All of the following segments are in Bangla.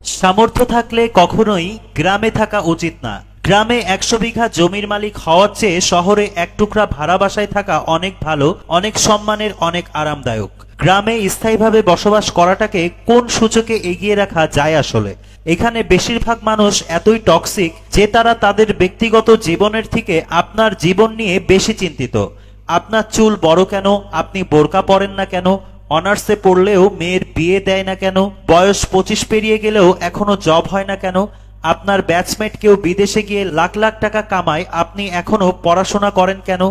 সামর্থ্য থাকলে কখনোই গ্রামে থাকা উচিত না। গ্রামে 100 বিঘা জমির মালিক হওয়ার চেয়ে শহরে এক টুকরা ভাড়া বাসায় থাকা অনেক ভালো, অনেক সম্মানের, অনেক আরামদায়ক। গ্রামে স্থায়ীভাবে বসবাস করাটাকে কোন সূচকে এগিয়ে রাখা যায় আসলে? এখানে বেশিরভাগ মানুষ এতই টক্সিক যে তারা তাদের ব্যক্তিগত জীবনের থেকে আপনার জীবন নিয়ে বেশি চিন্তিত। আপনার চুল বড় কেন, আপনি বোরকা পরেন না কেন, অনার্সে পড়লেও মেয়ের বিয়ে দেয় না কেন, বয়স 25 পেরিয়ে গেলেও এখনো জব হয় না কেন, আপনার ব্যাচমেট কেউ বিদেশে গিয়ে লাখ লাখ টাকা কামায়, আপনি এখনো পড়াশোনা করেন কেন?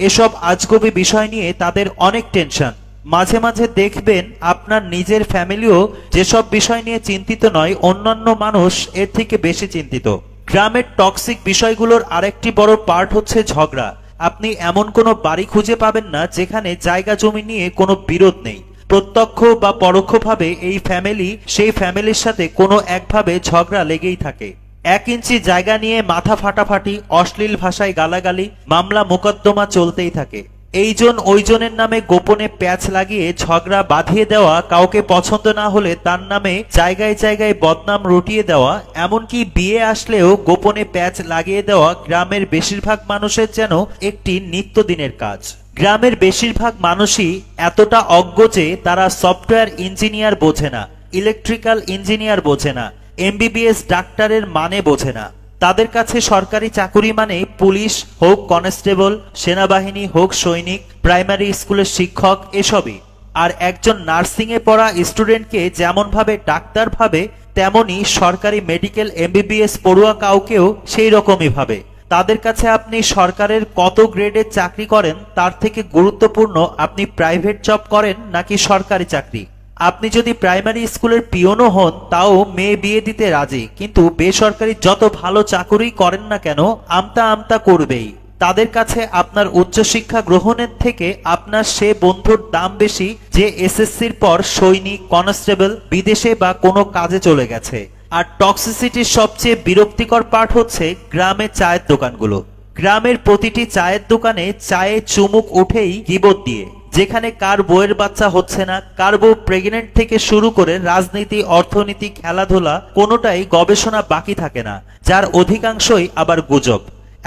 এসব আজগুবি বিষয় নিয়ে তাদের অনেক টেনশন। মাঝে মাঝে দেখবেন আপনার নিজের ফ্যামিলিও যেসব বিষয় নিয়ে চিন্তিত নয়, অন্যান্য মানুষ এর থেকে বেশি চিন্তিত। গ্রামের টক্সিক বিষয়গুলোর আরেকটি বড় পার্ট হচ্ছে ঝগড়া। আপনি এমন কোনো বাড়ি খুঁজে পাবেন না যেখানে জায়গা জমি নিয়ে কোনো বিরোধ নেই। প্রত্যক্ষ বা পরোক্ষভাবে এই ফ্যামিলি সেই ফ্যামিলির সাথে কোনো একভাবে ঝগড়া লেগেই থাকে। 1 ইঞ্চি জায়গা নিয়ে মাথা ফাটাফাটি, অশ্লীল ভাষায় গালাগালি, মামলা মোকদ্দমা চলতেই থাকে। এইজন ওইজনের নামে গোপনে প্যাচ লাগিয়ে ঝগড়া বাঁধিয়ে দেওয়া, কাউকে পছন্দ না হলে তার নামে জায়গায় জায়গায় বদনাম রটিয়ে দেওয়া, এমনকি বিয়ে আসলেও গোপনে প্যাচ লাগিয়ে দেওয়া গ্রামের বেশিরভাগ মানুষের যেন একটি নিত্যদিনের কাজ। গ্রামের বেশিরভাগ মানুষই এতটা অজ্ঞ যে তারা সফটওয়্যার ইঞ্জিনিয়ার বোঝে না, ইলেকট্রিক্যাল ইঞ্জিনিয়ার বোঝে না, এমবিবিএস ডাক্তারের মানে বোঝে না। তাদের কাছে সরকারি চাকুরি মানে পুলিশ হোক, কনস্টেবল, সেনাবাহিনী হোক, সৈনিক, প্রাইমারি স্কুলের শিক্ষক, এসবই। আর একজন নার্সিংয়ে পড়া স্টুডেন্টকে যেমন ভাবে ডাক্তার ভাবে, তেমনি সরকারি মেডিকেল এমবিবিএস পড়ুয়া কাউকেও সেই রকমই ভাবে। তাদের কাছে আপনি সরকারের কত গ্রেডের চাকরি করেন তার থেকে গুরুত্বপূর্ণ আপনি প্রাইভেট জব করেন নাকি সরকারি চাকরি। আপনি যদি প্রাইমারি স্কুলের পিয়নও হন তাও মেয়ে বিয়ে দিতে রাজি, কিন্তু বেসরকারি যত ভালো চাকুরি করেন না কেন আমতা আমতা করবেই। তাদের কাছে আপনার উচ্চশিক্ষা গ্রহণের থেকে আপনার সে বন্ধুর দাম বেশি যে এসএসসির পর সৈনিক, কনস্টেবল, বিদেশে বা কোনো কাজে চলে গেছে। আর টক্সিসিটির সবচেয়ে বিরক্তিকর পার্ট হচ্ছে গ্রামের চায়ের দোকানগুলো। গ্রামের প্রতিটি চায়ের দোকানে চায়ে চুমুক উঠেই গিবত দিয়ে, যেখানে কার বউয়ের বাচ্চা হচ্ছে না, কার বউ প্রেগনেন্ট থেকে শুরু করে রাজনীতি, অর্থনীতি, খেলাধুলা, কোনোটাই গবেষণা বাকি থাকে না, যার অধিকাংশই আবার গুজব।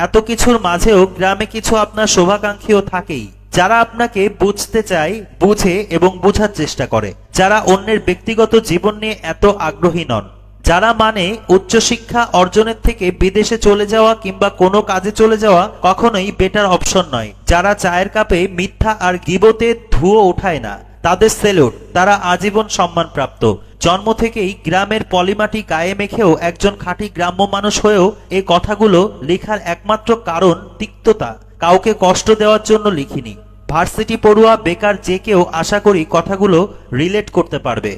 এত কিছুর মাঝেও গ্রামে কিছু আপনার শুভাকাঙ্ক্ষীও থাকেই, যারা আপনাকে বুঝতে চায়, বুঝে এবং বোঝার চেষ্টা করে, যারা অন্যের ব্যক্তিগত জীবন নিয়ে এত আগ্রহী নন, যারা মানে উচ্চশিক্ষা অর্জনের থেকে বিদেশে চলে যাওয়া কিংবা কোনো কাজে চলে যাওয়া কখনোই বেটার অপশন নয়, যারা চায়ের কাপে মিথ্যা আর গিবতে ধুয়ো ওঠায় না, তাদের সেলুট, তারা আজীবন সম্মানপ্রাপ্ত। জন্ম থেকেই গ্রামের পলিমাটি গায়ে মেখেও একজন খাঁটি গ্রাম্য মানুষ হয়েও এই কথাগুলো লেখার একমাত্র কারণ তিক্ততা। কাউকে কষ্ট দেওয়ার জন্য লিখিনি। ভার্সিটি পড়ুয়া, বেকার যে কেউ আশা করি কথাগুলো রিলেট করতে পারবে।